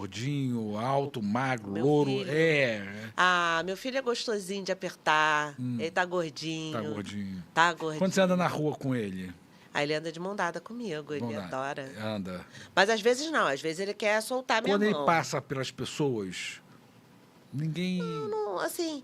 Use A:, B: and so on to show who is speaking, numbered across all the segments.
A: gordinho, alto, magro,
B: Meu
A: louro?
B: filho?
A: É.
B: Ah, meu filho é gostosinho de apertar. Ele tá
A: Tá
B: gordinho.
A: gordinho.
B: Tá
A: Quando você anda na
B: gordinho.
A: rua com ele?
B: Aí ele anda de mão dada comigo, ele
A: Vamos lá.
B: adora.
A: Anda.
B: Mas às vezes não, às vezes ele quer soltar minha
A: Quando ele
B: mão.
A: passa pelas pessoas, ninguém.
B: Não, assim,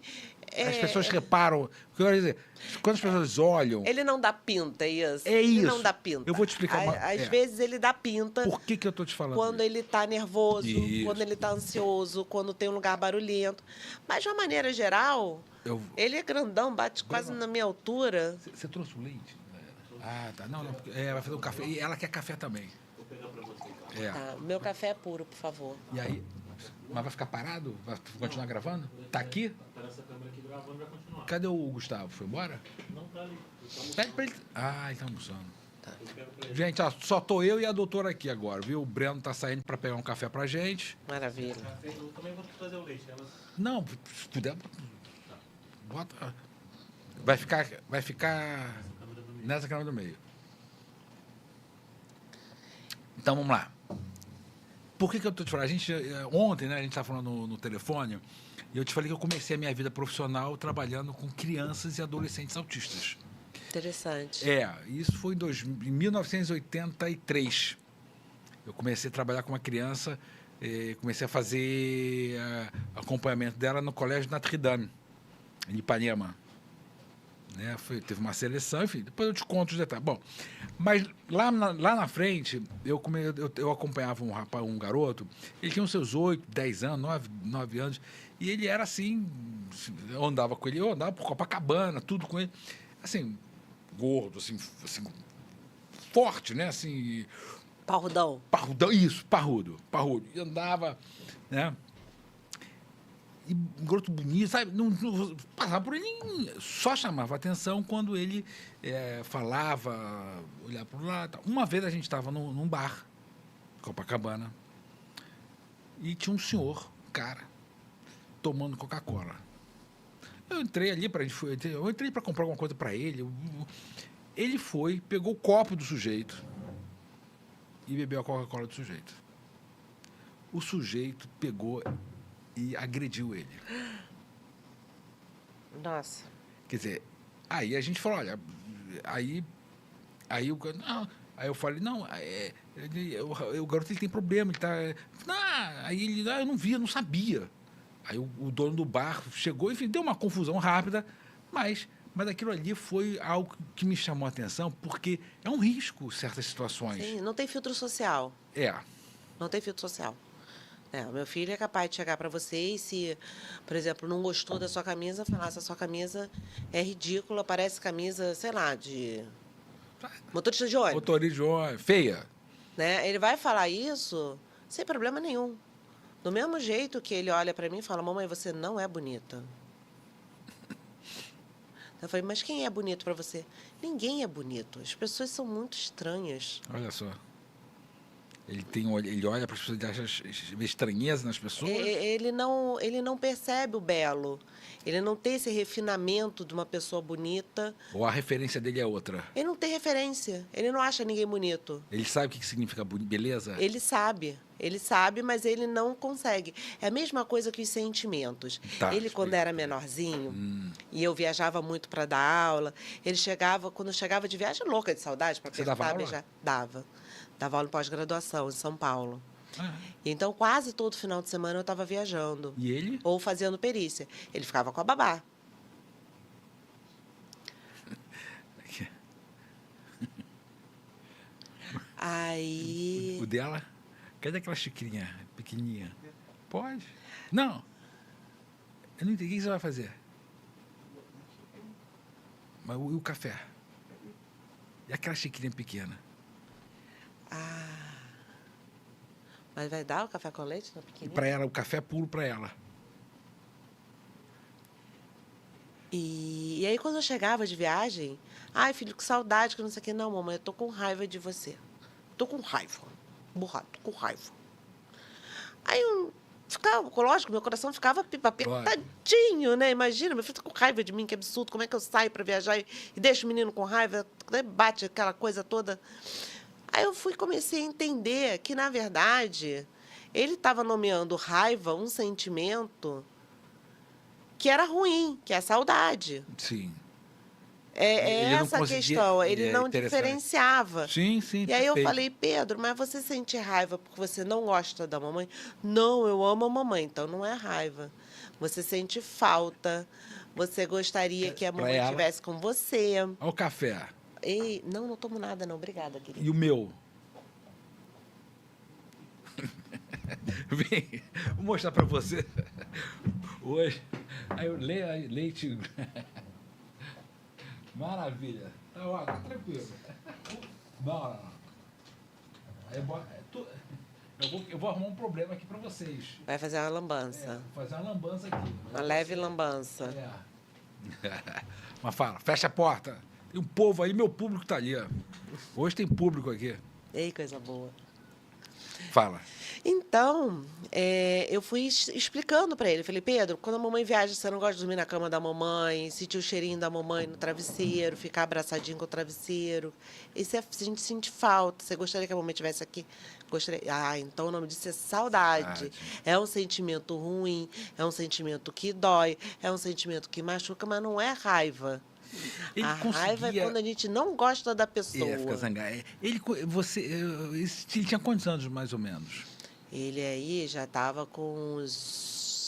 A: As pessoas
B: é,
A: reparam. O que eu quero dizer, quando as pessoas olham.
B: ele não dá pinta, é isso?
A: É
B: Ele
A: isso.
B: não dá pinta.
A: Eu vou te explicar uma.
B: Às
A: É.
B: vezes ele dá pinta
A: Por que eu tô te falando
B: quando
A: isso?
B: ele tá nervoso,
A: Isso.
B: quando ele tá ansioso, quando tem um lugar barulhento. Mas de uma maneira geral,
A: Eu-
B: ele é grandão, bate quase na minha altura.
A: Você trouxe o leite? Ah, tá. Não, porque- vai fazer um café. E ela quer café também. É.
B: Tá, meu café é puro, por favor.
A: E aí. Mas vai ficar parado? Vai continuar gravando? Tá aqui?
C: Tá nessa câmera aqui gravando, vai continuar.
A: Cadê o Gustavo? Foi embora?
C: Não tá ali.
A: Pede pra ele. Ah, ele tá almoçando.
C: Eu quero pra ele.
A: Gente, ó, só tô eu e a doutora aqui agora, viu? O Breno tá saindo pra pegar um café pra gente.
B: Maravilha.
C: Eu também vou trazer o leite. Elas...
A: Não, se puder. Bota. Vai ficar nessa câmera do meio. Então vamos lá. Por que eu tô te falando? Ontem, né, a gente estava falando no telefone, e eu te falei que eu comecei a minha vida profissional trabalhando com crianças e adolescentes autistas.
B: Interessante.
A: Isso foi em 1983. Eu comecei a trabalhar com uma criança, comecei a fazer acompanhamento dela no Colégio Notre Dame, em Ipanema. Né? Teve uma seleção, enfim, depois eu te conto os detalhes. Bom, mas lá na frente, eu acompanhava um garoto, ele tinha uns seus 8, 10 anos, 9 anos, e ele era assim, eu andava com ele, eu andava por Copacabana, tudo com ele, assim, gordo, assim forte, né? Assim,
B: Parrudão.
A: parrudão, isso, parrudo. E andava, né? E um garoto bonito, sabe? Não passava por ele, só chamava atenção quando ele falava, olhava para o lado. Tal. Uma vez a gente estava num bar, Copacabana, e tinha um senhor, um cara, tomando Coca-Cola. Eu entrei ali eu entrei para comprar alguma coisa para ele. Ele foi, pegou o copo do sujeito e bebeu a Coca-Cola do sujeito. O sujeito pegou e agrediu ele.
B: Nossa.
A: Quer dizer, aí a gente falou, olha, aí eu falei, não, o garoto ele tem problema, ele tá. Aí ele, eu não via, não sabia. Aí o dono do bar chegou, enfim, deu uma confusão rápida, mas aquilo ali foi algo que me chamou a atenção, porque é um risco certas situações.
B: Sim, não tem filtro social. Não tem filtro social. O meu filho é capaz de chegar para você e se, por exemplo, não gostou da sua camisa, falar, essa sua camisa é ridícula, parece camisa, sei lá, de motorista de ônibus.
A: Motorista de ônibus, feia.
B: Né? Ele vai falar isso sem problema nenhum. Do mesmo jeito que ele olha para mim e fala, mamãe, você não é bonita. Eu falei, mas quem é bonito para você? Ninguém é bonito. As pessoas são muito estranhas.
A: Olha só. Ele olha para as pessoas e acha estranheza nas pessoas.
B: Ele não percebe o belo. Ele não tem esse refinamento de uma pessoa bonita.
A: Ou a referência dele é outra?
B: Ele não tem referência. Ele não acha ninguém bonito.
A: Ele sabe o que significa beleza?
B: Ele sabe, mas ele não consegue. É a mesma coisa que os sentimentos.
A: Tá,
B: Ele, quando era menorzinho, e eu viajava muito para dar aula, quando chegava de viagem, louca de saudade, para
A: Você dava
B: apertar,
A: aula?
B: beijar. Dava aula em pós-graduação, em São Paulo.
A: Ah,
B: Então, quase todo final de semana eu estava viajando.
A: e ele?
B: Ou fazendo perícia. Ele ficava com a babá. Aí...
A: O dela? Cadê aquela xicrinha pequenininha? Pode? Não. Eu não entendi. O que você vai fazer? Mas e o café? E aquela xicrinha pequena?
B: Mas vai dar o café com leite na
A: E
B: pequenininha?
A: para ela, o café é puro para ela.
B: E aí, quando eu chegava de viagem, ai, filho, que saudade, que não sei o que. Não, mamãe, eu tô com raiva de você. Tô com raiva. Borrado, tô com raiva. Aí eu ficava, lógico, meu coração ficava apertadinho, né? Imagina, meu filho tá com raiva de mim, que absurdo. Como é que eu saio para viajar e deixo o menino com raiva? Bate aquela coisa toda. Aí eu comecei a entender que, na verdade, Ele estava nomeando raiva um sentimento que era ruim, que é a saudade.
A: Sim.
B: É
A: Ele não
B: essa a
A: conseguia...
B: questão, ele não
A: interessante.
B: diferenciava.
A: Sim, sim,
B: E aí eu
A: perfeito.
B: falei, Pedro, mas você sente raiva porque você não gosta da mamãe? Não, eu amo a mamãe, então não é raiva. Você sente falta, você gostaria que a
A: Pra
B: mamãe
A: ela.
B: estivesse com você.
A: Olha o café.
B: Ei, não tomo nada não, obrigada, querida.
A: E o meu? Vem, vou mostrar pra você. Hoje. Aí eu leio aí, leite. Maravilha. Tá, ó, tá tranquilo. Não. Aí eu vou arrumar um problema aqui pra vocês.
B: Vai fazer uma lambança,
A: Vou fazer uma lambança aqui.
B: uma leve lambança.
A: É. Mas fala, fecha a porta. Tem um povo aí, meu público tá ali, ó. Hoje tem público aqui.
B: Ei, coisa boa.
A: Fala.
B: Então, eu fui explicando para ele. Falei, Pedro, quando a mamãe viaja, você não gosta de dormir na cama da mamãe, sentir o cheirinho da mamãe no travesseiro, ficar abraçadinho com o travesseiro. Isso a gente sente falta. Você gostaria que a mamãe estivesse aqui? Gostaria. Ah, então o nome disso é saudade. É um sentimento ruim, é um sentimento que dói, é um sentimento que machuca, mas não é raiva.
A: Ele
B: A raiva é
A: conseguia-
B: quando a gente não gosta da pessoa.
A: Fica zangado. Ele tinha quantos anos, mais ou menos?
B: Ele aí já estava com uns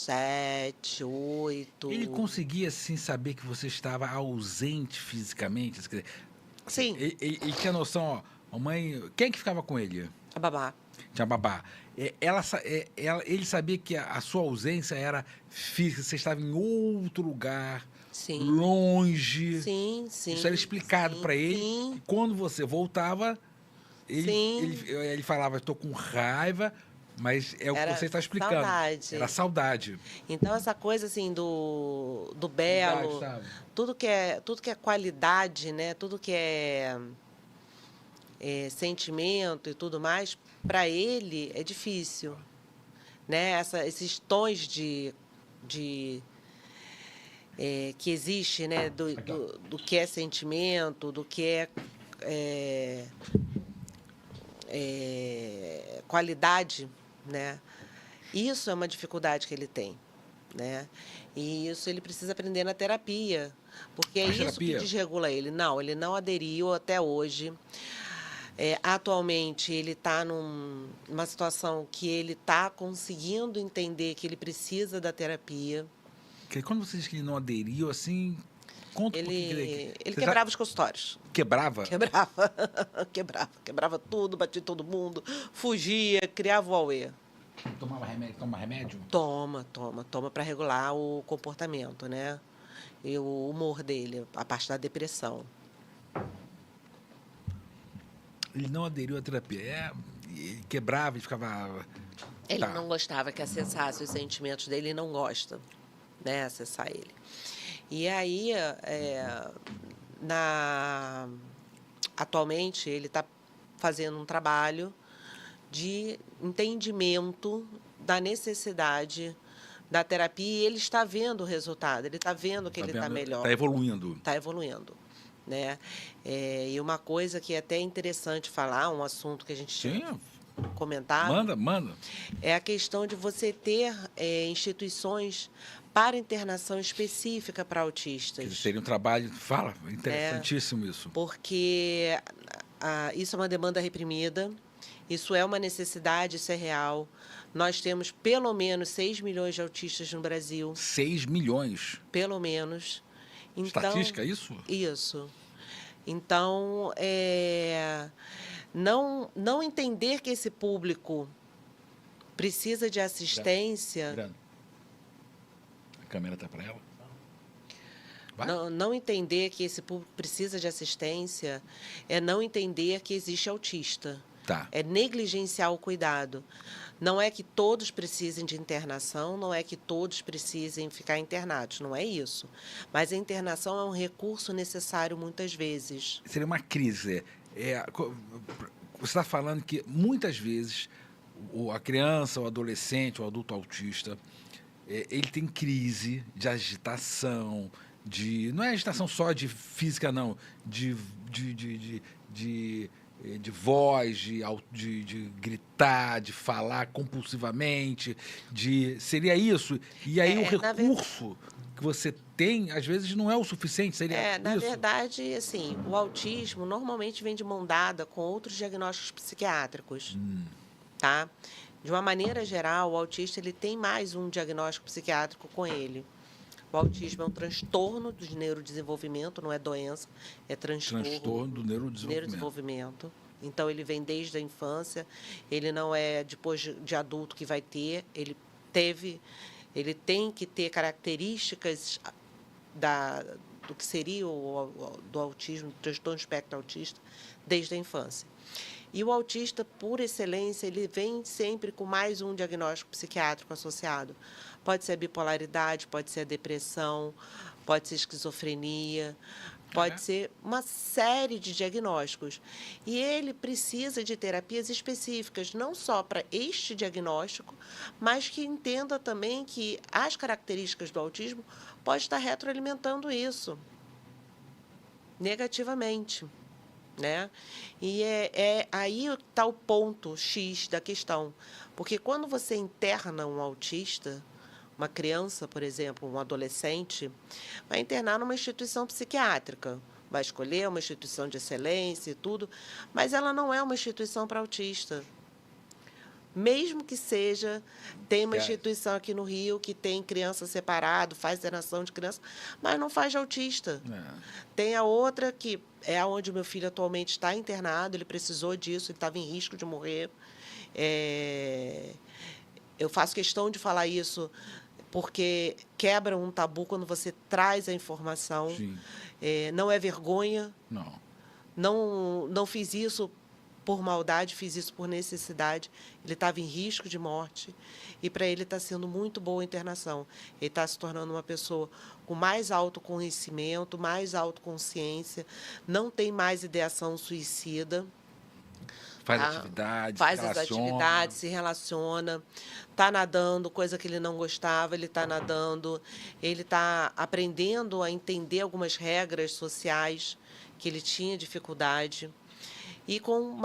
B: 7, 8.
A: Ele conseguia, assim, saber que você estava ausente fisicamente? Quer dizer,
B: Sim,
A: ele tinha noção, ó, mamãe... Quem é que ficava com ele?
B: a babá.
A: Tinha babá. Ele sabia que a sua ausência era física, você estava em outro lugar,
B: Sim.
A: longe.
B: Sim, sim.
A: Isso era explicado
B: sim,
A: para ele.
B: Sim.
A: E quando você voltava,
B: Sim.
A: ele falava, estou com raiva, mas é o que
B: Era
A: você está explicando.
B: saudade.
A: Era saudade.
B: Então, essa coisa assim do belo,
A: Sabe?
B: tudo que é qualidade, né? Tudo que é sentimento e tudo mais, para ele é difícil. Né? Esses tons que existe, né? Do que é sentimento, do que é qualidade, né? Isso é uma dificuldade que ele tem, né? E isso ele precisa aprender na terapia, porque é
A: Na
B: isso que
A: terapia?
B: desregula ele. Não, ele não aderiu até hoje. Atualmente, ele está numa situação que ele está conseguindo entender que ele precisa da terapia.
A: Porque quando você diz que ele não aderiu, assim, conta um pouquinho.
B: Ele
A: Você
B: quebrava os consultórios.
A: Quebrava?
B: Quebrava. Quebrava tudo, batia todo mundo, fugia, criava o auê.
A: Tomava remédio? Toma remédio?
B: Toma para regular o comportamento, né? E o humor dele, a parte da depressão.
A: Ele não aderiu à terapia. Ele quebrava e ficava...
B: Ele
A: Tá.
B: não gostava que acessasse os sentimentos dele, ele não gosta, né? Acessar ele. E aí, atualmente, ele está fazendo um trabalho de entendimento da necessidade da terapia e ele está vendo o resultado, ele está vendo que ele está melhor.
A: Está evoluindo.
B: Está evoluindo, né? E uma coisa que é até interessante falar, um assunto que a gente
A: Sim,
B: tinha comentado,
A: manda.
B: é a questão de você ter instituições para internação específica para autistas.
A: Seria um trabalho... Fala, interessantíssimo isso.
B: Porque isso é uma demanda reprimida, isso é uma necessidade, isso é real. Nós temos pelo menos 6 milhões de autistas no Brasil,
A: 6 milhões.
B: pelo menos. Então,
A: Estatística, isso?
B: Isso. Então, não entender que esse público precisa de assistência,
A: Grande. A câmera está para ela? Vai.
B: não entender que esse público precisa de assistência é não entender que existe autista.
A: Tá.
B: É negligenciar o cuidado. Não é que todos precisem de internação, não é que todos precisem ficar internados, não é isso. Mas a internação é um recurso necessário muitas vezes.
A: Seria uma crise. Você está falando que muitas vezes a criança, o adolescente, o adulto autista, ele tem crise de agitação, não é agitação só de física, não, de de voz, de gritar, de falar compulsivamente, seria isso? E aí o recurso que você tem, às vezes, não é o suficiente, seria
B: Na
A: isso?
B: verdade, assim, o autismo normalmente vem de mão dada com outros diagnósticos psiquiátricos, tá? De uma maneira geral, o autista ele tem mais um diagnóstico psiquiátrico com ele. O autismo é um transtorno do neurodesenvolvimento, não é doença, é
A: Transtorno do
B: neurodesenvolvimento. Então, ele vem desde a infância, ele não é depois de adulto que vai ter, ele tem que ter características do que seria do autismo, do transtorno do espectro autista, desde a infância. E o autista, por excelência, ele vem sempre com mais um diagnóstico psiquiátrico associado. Pode ser a bipolaridade, pode ser a depressão, pode ser esquizofrenia, pode ser uma série de diagnósticos. E ele precisa de terapias específicas, não só para este diagnóstico, mas que entenda também que as características do autismo podem estar retroalimentando isso negativamente. Né? E aí está o ponto X da questão. Porque quando você interna um autista, uma criança, por exemplo, um adolescente, vai internar numa instituição psiquiátrica, vai escolher uma instituição de excelência e tudo, mas ela não é uma instituição para autista. Mesmo que seja, tem uma instituição aqui no Rio que tem criança separado, faz internação de criança, mas não faz de autista. Tem a outra que é onde o meu filho atualmente está internado, ele precisou disso, ele estava em risco de morrer. Eu faço questão de falar isso porque quebra um tabu quando você traz a informação. Não é vergonha. Não fiz isso por maldade, fiz isso por necessidade. Ele estava em risco de morte e para ele está sendo muito boa a internação. Ele está se tornando uma pessoa com mais autoconhecimento, mais autoconsciência, não tem mais ideação suicida.
A: Faz atividades,
B: faz as atividades, se relaciona, está nadando, coisa que ele não gostava, ele está nadando, ele está aprendendo a entender algumas regras sociais que ele tinha dificuldade. E com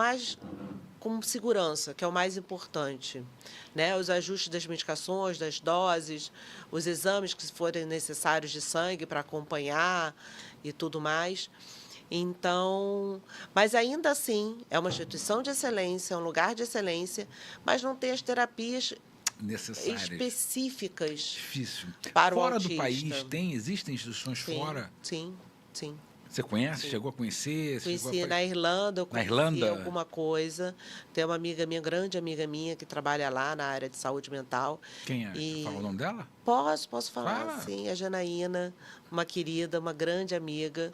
B: segurança, que é o mais importante. Né? Os ajustes das medicações, das doses, os exames que forem necessários de sangue para acompanhar e tudo mais. Então, mas ainda assim, é uma instituição de excelência, é um lugar de excelência, mas não tem as terapias
A: necessárias,
B: específicas.
A: Difícil.
B: Para
A: fora
B: o autista.
A: Do país, existem instituições fora?
B: Sim.
A: Você conhece? Sim. Chegou a conhecer?
B: Conheci na Irlanda, eu conheci alguma coisa. Tem uma amiga minha, grande amiga minha, que trabalha lá na área de saúde mental.
A: Quem é? Você fala o nome dela?
B: Posso falar, sim. A Janaína, uma querida, uma grande amiga.